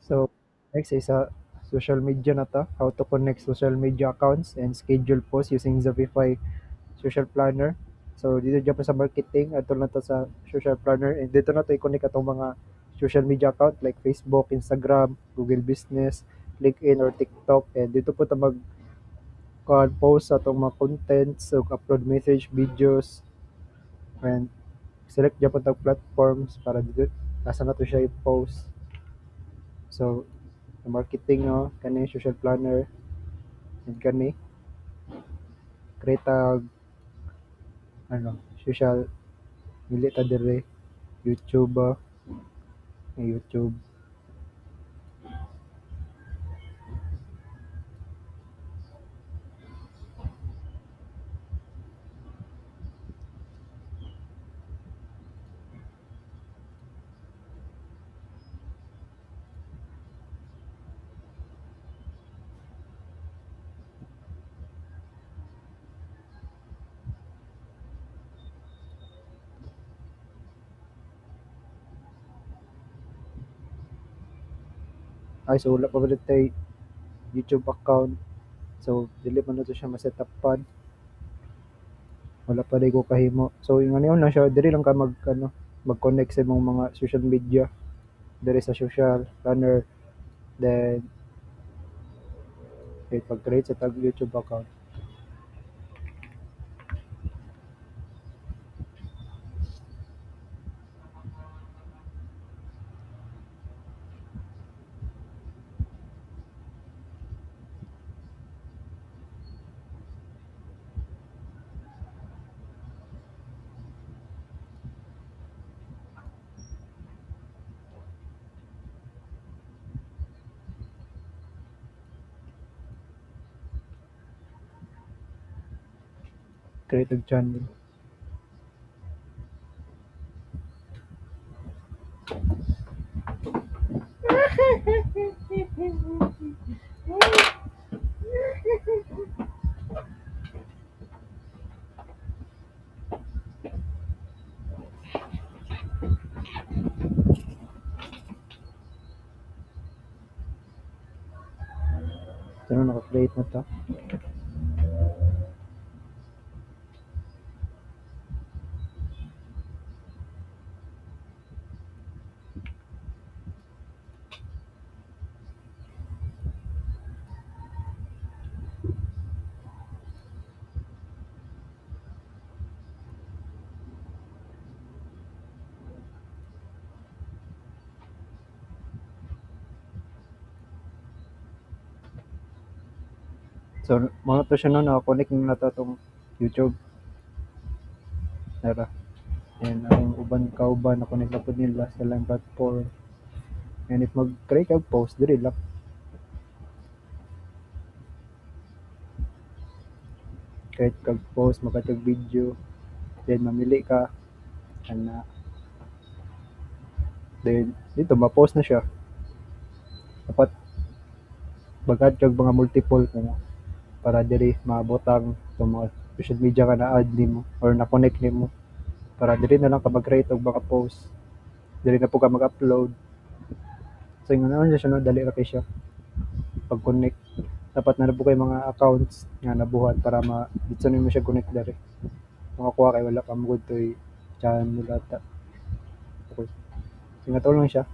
So, next is social media na to. How to connect social media accounts and schedule posts using Shopify Social Planner. So, dito dyan pa sa marketing, ato na to sa social planner. And dito na to i-connect atong mga social media account like Facebook, Instagram, Google Business, LinkedIn, or TikTok. And dito po ta post sa atong mga contents, so upload message, videos, and select dyan po tag platforms para dito. Nasa na to siya i-post. So, sa marketing, no, kani social planner, and kani create ano, social dili ta dire YouTube, YouTube. Ay, so wala pa ba tay YouTube account. So, dili man na to siya ma-setupan. Wala pa rin ko kahimo. So, yung ano yun na siya, dili lang ka mag-connect sa imong mga social media. Diri sa social planner. Then, pag-create sa tag YouTube account. Create a channel. So, naka-create na to. So, mga to siya no, naka-connect na to itong YouTube. Nara. And ang uban kauban na-connect na po nila sa lang platform. And if mag-create ka post, diri lang. Create kag post, makatag video. Then, mamili ka. Ana. Then, dito, ma-post na siya. Dapat, bagad kag mga multiple kung para diri maabot ang itong mga social media ka na-add nimo or na-connect nimo. Para diri na lang ka mag-create og mga post. Diri na po ka mag-upload. So, yung ano siya, no, dali ra kay siya. Pag-connect. Dapat na po kay mga accounts nga nabuhat para dito nimo siya connect diri. Makakuha kay wala pa mo to channel ata. Okay. So, nga lang siya.